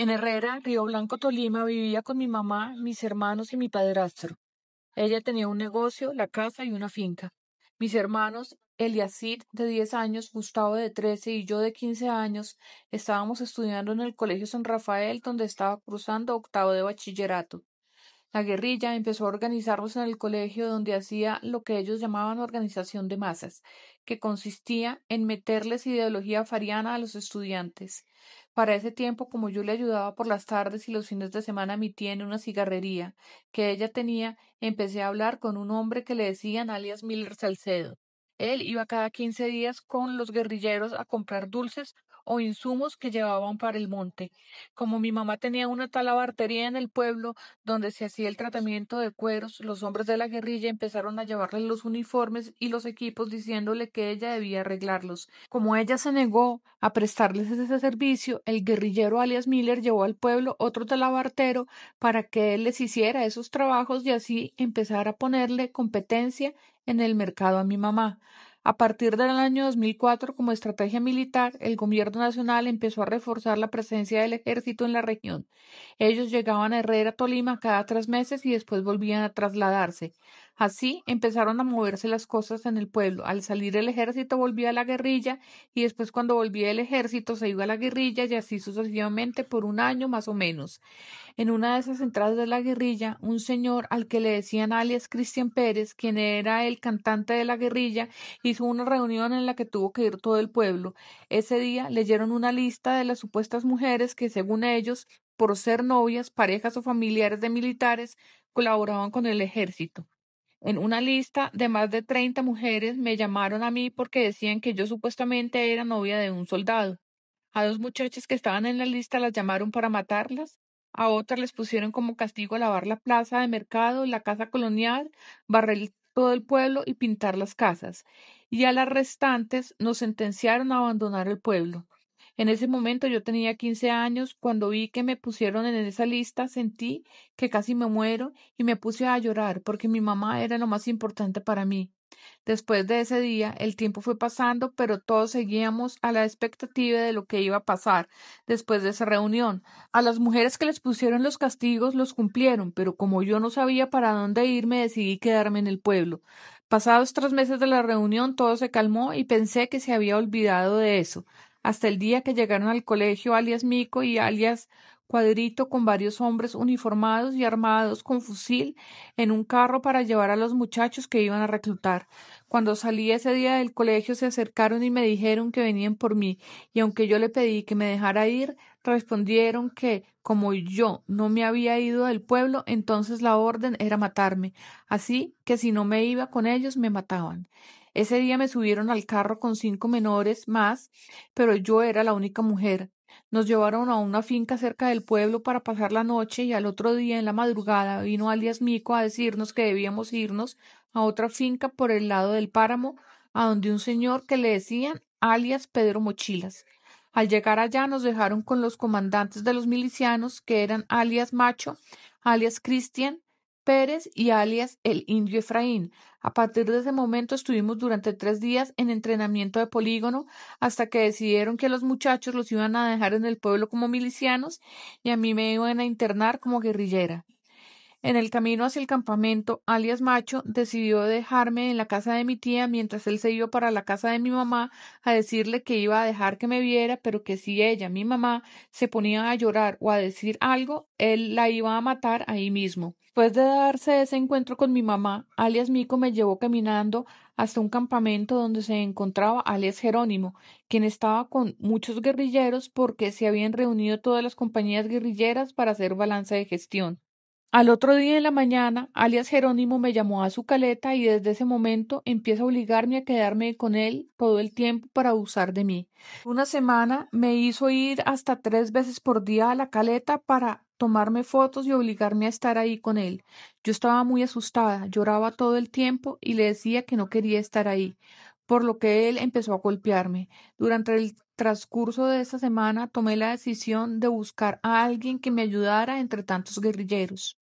En Herrera, Río Blanco, Tolima, vivía con mi mamá, mis hermanos y mi padrastro. Ella tenía un negocio, la casa y una finca. Mis hermanos, Eliasid, de 10 años, Gustavo, de 13 y yo, de 15 años, estábamos estudiando en el Colegio San Rafael, donde estaba cursando octavo de bachillerato. La guerrilla empezó a organizarnos en el colegio, donde hacía lo que ellos llamaban organización de masas, que consistía en meterles ideología fariana a los estudiantes. Para ese tiempo, como yo le ayudaba por las tardes y los fines de semana a mi tía en una cigarrería que ella tenía, empecé a hablar con un hombre que le decían alias Miller Salcedo. Él iba cada 15 días con los guerrilleros a comprar dulces o insumos que llevaban para el monte. Como mi mamá tenía una talabartería en el pueblo, donde se hacía el tratamiento de cueros, los hombres de la guerrilla empezaron a llevarle los uniformes y los equipos diciéndole que ella debía arreglarlos. Como ella se negó a prestarles ese servicio, el guerrillero alias Miller llevó al pueblo otro talabartero para que él les hiciera esos trabajos y así empezar a ponerle competencia en el mercado a mi mamá. A partir del año 2004, como estrategia militar, el gobierno nacional empezó a reforzar la presencia del ejército en la región. Ellos llegaban a Herrera, Tolima, cada 3 meses y después volvían a trasladarse. Así empezaron a moverse las cosas en el pueblo. Al salir el ejército volvía la guerrilla y después cuando volvía el ejército se iba la guerrilla y así sucesivamente por un año más o menos. En una de esas entradas de la guerrilla, un señor al que le decían alias Cristian Pérez, quien era el cantante de la guerrilla, hizo una reunión en la que tuvo que ir todo el pueblo. Ese día leyeron una lista de las supuestas mujeres que, según ellos, por ser novias, parejas o familiares de militares, colaboraban con el ejército. En una lista de más de 30 mujeres me llamaron a mí porque decían que yo supuestamente era novia de un soldado. A 2 muchachas que estaban en la lista las llamaron para matarlas, a otras les pusieron como castigo lavar la plaza de mercado, la casa colonial, barrer todo el pueblo y pintar las casas, y a las restantes nos sentenciaron a abandonar el pueblo. En ese momento yo tenía 15 años, cuando vi que me pusieron en esa lista sentí que casi me muero y me puse a llorar porque mi mamá era lo más importante para mí. Después de ese día, el tiempo fue pasando, pero todos seguíamos a la expectativa de lo que iba a pasar después de esa reunión. A las mujeres que les pusieron los castigos los cumplieron, pero como yo no sabía para dónde irme, decidí quedarme en el pueblo. Pasados 3 meses de la reunión, todo se calmó y pensé que se había olvidado de eso, hasta el día que llegaron al colegio alias Mico y alias Cuadrito con varios hombres uniformados y armados con fusil en un carro para llevar a los muchachos que iban a reclutar. Cuando salí ese día del colegio se acercaron y me dijeron que venían por mí, y aunque yo le pedí que me dejara ir, respondieron que, como yo no me había ido del pueblo, entonces la orden era matarme, así que si no me iba con ellos me mataban. Ese día me subieron al carro con 5 menores más, pero yo era la única mujer. Nos llevaron a una finca cerca del pueblo para pasar la noche y al otro día en la madrugada vino alias Mico a decirnos que debíamos irnos a otra finca por el lado del páramo, a donde un señor que le decían alias Pedro Mochilas. Al llegar allá nos dejaron con los comandantes de los milicianos, que eran alias Macho, alias Cristian Pérez y alias el Indio Efraín. A partir de ese momento estuvimos durante 3 días en entrenamiento de polígono hasta que decidieron que a los muchachos los iban a dejar en el pueblo como milicianos y a mí me iban a internar como guerrillera. En el camino hacia el campamento, alias Macho decidió dejarme en la casa de mi tía mientras él se iba para la casa de mi mamá a decirle que iba a dejar que me viera, pero que si ella, mi mamá, se ponía a llorar o a decir algo, él la iba a matar ahí mismo. Después de darse ese encuentro con mi mamá, alias Mico me llevó caminando hasta un campamento donde se encontraba alias Jerónimo, quien estaba con muchos guerrilleros porque se habían reunido todas las compañías guerrilleras para hacer balance de gestión. Al otro día en la mañana, alias Jerónimo me llamó a su caleta y desde ese momento empieza a obligarme a quedarme con él todo el tiempo para abusar de mí. Una semana me hizo ir hasta 3 veces por día a la caleta para tomarme fotos y obligarme a estar ahí con él. Yo estaba muy asustada, lloraba todo el tiempo y le decía que no quería estar ahí, por lo que él empezó a golpearme. Durante el transcurso de esa semana tomé la decisión de buscar a alguien que me ayudara entre tantos guerrilleros.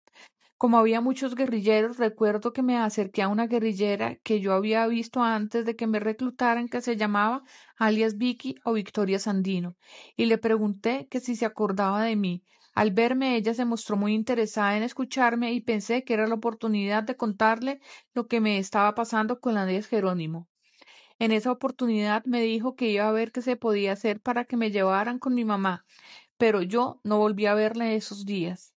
Como había muchos guerrilleros, recuerdo que me acerqué a una guerrillera que yo había visto antes de que me reclutaran, que se llamaba alias Vicky o Victoria Sandino, y le pregunté que si se acordaba de mí. Al verme, ella se mostró muy interesada en escucharme y pensé que era la oportunidad de contarle lo que me estaba pasando con la 10 Jerónimo. En esa oportunidad me dijo que iba a ver qué se podía hacer para que me llevaran con mi mamá, pero yo no volví a verla esos días.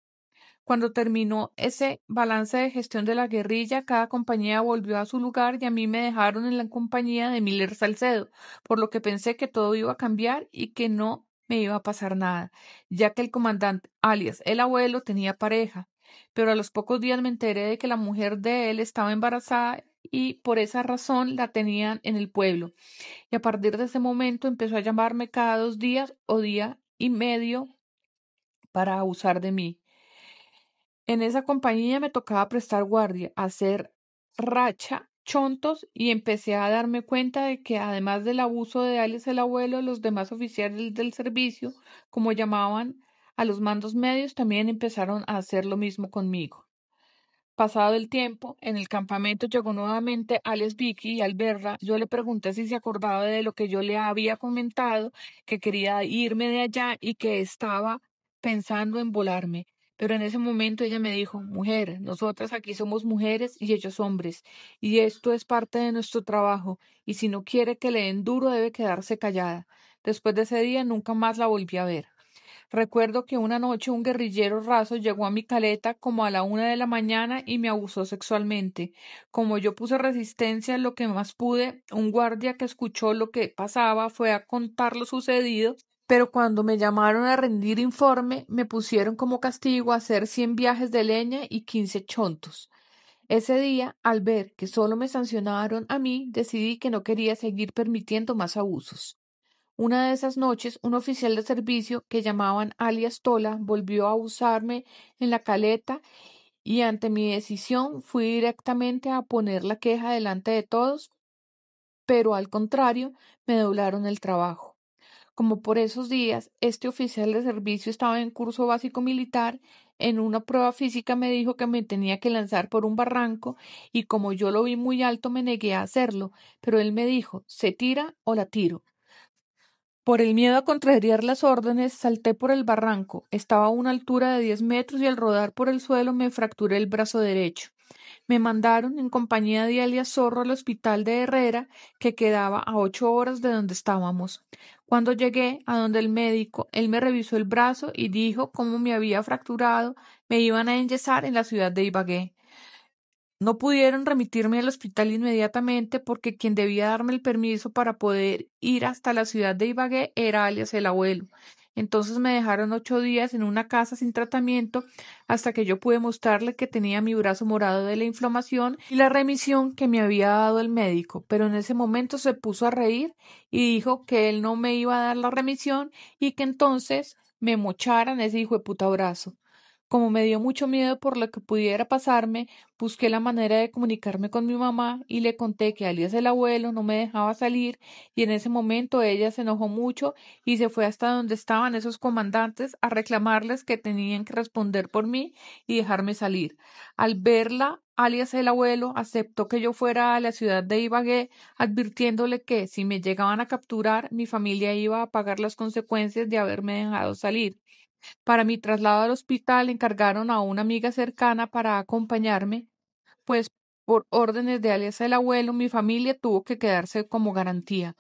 Cuando terminó ese balance de gestión de la guerrilla, cada compañía volvió a su lugar y a mí me dejaron en la compañía de Miller Salcedo, por lo que pensé que todo iba a cambiar y que no me iba a pasar nada, ya que el comandante, alias el abuelo, tenía pareja. Pero a los pocos días me enteré de que la mujer de él estaba embarazada y por esa razón la tenían en el pueblo. Y a partir de ese momento empezó a llamarme cada 2 días o día y medio para abusar de mí. En esa compañía me tocaba prestar guardia, hacer racha, chontos y empecé a darme cuenta de que además del abuso de alias el abuelo, los demás oficiales del servicio, como llamaban a los mandos medios, también empezaron a hacer lo mismo conmigo. Pasado el tiempo, en el campamento llegó nuevamente alias Vicky y al verla, yo le pregunté si se acordaba de lo que yo le había comentado, que quería irme de allá y que estaba pensando en volarme. Pero en ese momento ella me dijo, mujer, nosotras aquí somos mujeres y ellos hombres, y esto es parte de nuestro trabajo, y si no quiere que le den duro debe quedarse callada. Después de ese día nunca más la volví a ver. Recuerdo que una noche un guerrillero raso llegó a mi caleta como a la 1 de la mañana y me abusó sexualmente. Como yo puse resistencia lo que más pude, un guardia que escuchó lo que pasaba fue a contar lo sucedido, pero cuando me llamaron a rendir informe, me pusieron como castigo a hacer 100 viajes de leña y 15 chontos. Ese día, al ver que solo me sancionaron a mí, decidí que no quería seguir permitiendo más abusos. Una de esas noches, un oficial de servicio que llamaban alias Tola volvió a abusarme en la caleta y ante mi decisión fui directamente a poner la queja delante de todos, pero al contrario, me doblaron el trabajo. Como por esos días, este oficial de servicio estaba en curso básico militar, en una prueba física me dijo que me tenía que lanzar por un barranco y como yo lo vi muy alto me negué a hacerlo, pero él me dijo, ¿se tira o la tiro? Por el miedo a contrariar las órdenes, salté por el barranco. Estaba a una altura de 10 metros y al rodar por el suelo me fracturé el brazo derecho. Me mandaron en compañía de alias Zorro al hospital de Herrera, que quedaba a 8 horas de donde estábamos. Cuando llegué a donde el médico, él me revisó el brazo y dijo cómo me había fracturado, me iban a enyesar en la ciudad de Ibagué. No pudieron remitirme al hospital inmediatamente porque quien debía darme el permiso para poder ir hasta la ciudad de Ibagué era alias el abuelo. Entonces me dejaron 8 días en una casa sin tratamiento hasta que yo pude mostrarle que tenía mi brazo morado de la inflamación y la remisión que me había dado el médico. Pero en ese momento se puso a reír y dijo que él no me iba a dar la remisión y que entonces me mocharan ese hijo de puta brazo. Como me dio mucho miedo por lo que pudiera pasarme, busqué la manera de comunicarme con mi mamá y le conté que alias el abuelo no me dejaba salir y en ese momento ella se enojó mucho y se fue hasta donde estaban esos comandantes a reclamarles que tenían que responder por mí y dejarme salir. Al verla, alias el abuelo aceptó que yo fuera a la ciudad de Ibagué, advirtiéndole que si me llegaban a capturar, mi familia iba a pagar las consecuencias de haberme dejado salir. Para mi traslado al hospital encargaron a una amiga cercana para acompañarme, pues por órdenes de alias el abuelo, mi familia tuvo que quedarse como garantía.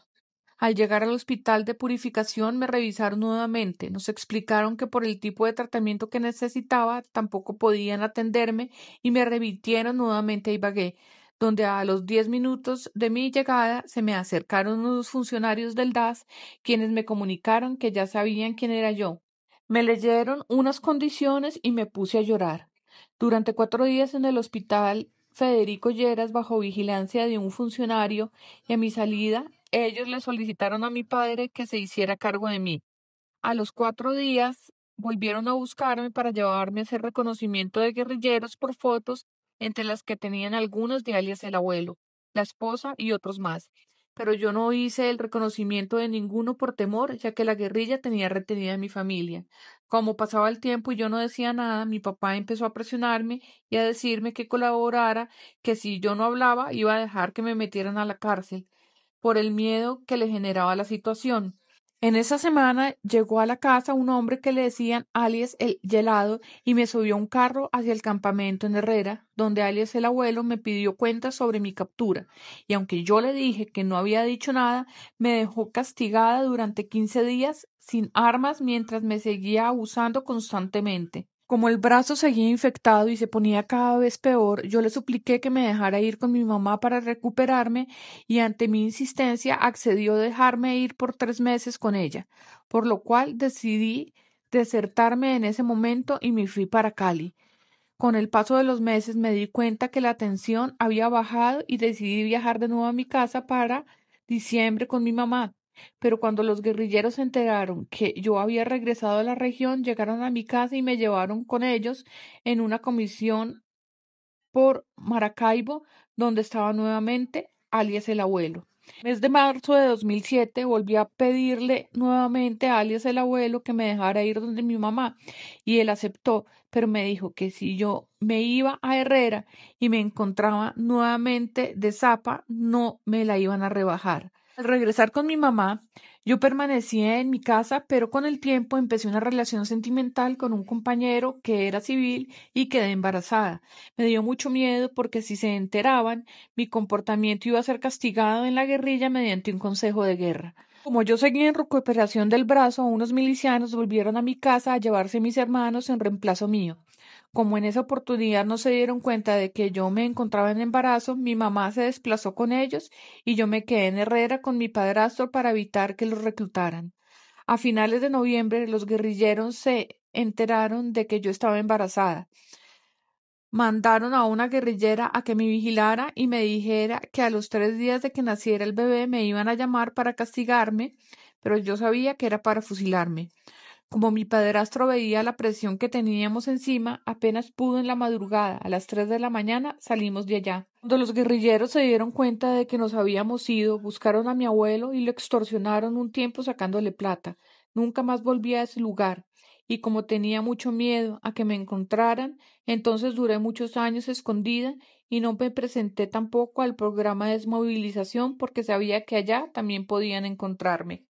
Al llegar al hospital de purificación me revisaron nuevamente, nos explicaron que por el tipo de tratamiento que necesitaba tampoco podían atenderme y me remitieron nuevamente a Ibagué, donde a los 10 minutos de mi llegada se me acercaron unos funcionarios del DAS quienes me comunicaron que ya sabían quién era yo. Me leyeron unas condiciones y me puse a llorar. Durante 4 días en el hospital Federico Lleras bajo vigilancia de un funcionario y a mi salida ellos le solicitaron a mi padre que se hiciera cargo de mí. A los 4 días volvieron a buscarme para llevarme a hacer reconocimiento de guerrilleros por fotos, entre las que tenían algunos de alias el abuelo, la esposa y otros más. pero yo no hice el reconocimiento de ninguno por temor, ya que la guerrilla tenía retenida a mi familia. Como pasaba el tiempo y yo no decía nada, mi papá empezó a presionarme y a decirme que colaborara, que si yo no hablaba iba a dejar que me metieran a la cárcel, por el miedo que le generaba la situación. En esa semana llegó a la casa un hombre que le decían alias el Gelado y me subió a un carro hacia el campamento en Herrera, donde alias el abuelo me pidió cuentas sobre mi captura, y aunque yo le dije que no había dicho nada, me dejó castigada durante 15 días sin armas mientras me seguía abusando constantemente. Como el brazo seguía infectado y se ponía cada vez peor, yo le supliqué que me dejara ir con mi mamá para recuperarme y ante mi insistencia accedió a dejarme ir por 3 meses con ella, por lo cual decidí desertarme en ese momento y me fui para Cali. Con el paso de los meses me di cuenta que la tensión había bajado y decidí viajar de nuevo a mi casa para diciembre con mi mamá. Pero cuando los guerrilleros se enteraron que yo había regresado a la región, llegaron a mi casa y me llevaron con ellos en una comisión por Maracaibo, donde estaba nuevamente alias el abuelo. Mes de marzo de 2007 volví a pedirle nuevamente a alias el abuelo que me dejara ir donde mi mamá y él aceptó, pero me dijo que si yo me iba a Herrera y me encontraba nuevamente de Zapa, no me la iban a rebajar. Al regresar con mi mamá, yo permanecía en mi casa, pero con el tiempo empecé una relación sentimental con un compañero que era civil y quedé embarazada. Me dio mucho miedo porque si se enteraban, mi comportamiento iba a ser castigado en la guerrilla mediante un consejo de guerra. Como yo seguía en recuperación del brazo, unos milicianos volvieron a mi casa a llevarse a mis hermanos en reemplazo mío. Como en esa oportunidad no se dieron cuenta de que yo me encontraba en embarazo, mi mamá se desplazó con ellos y yo me quedé en Herrera con mi padrastro para evitar que los reclutaran. A finales de noviembre, los guerrilleros se enteraron de que yo estaba embarazada. Mandaron a una guerrillera a que me vigilara y me dijera que a los 3 días de que naciera el bebé me iban a llamar para castigarme, pero yo sabía que era para fusilarme. Como mi padrastro veía la presión que teníamos encima, apenas pudo en la madrugada, a las 3 de la mañana, salimos de allá. Cuando los guerrilleros se dieron cuenta de que nos habíamos ido, buscaron a mi abuelo y lo extorsionaron un tiempo sacándole plata. Nunca más volví a ese lugar. Y como tenía mucho miedo a que me encontraran, entonces duré muchos años escondida y no me presenté tampoco al programa de desmovilización porque sabía que allá también podían encontrarme.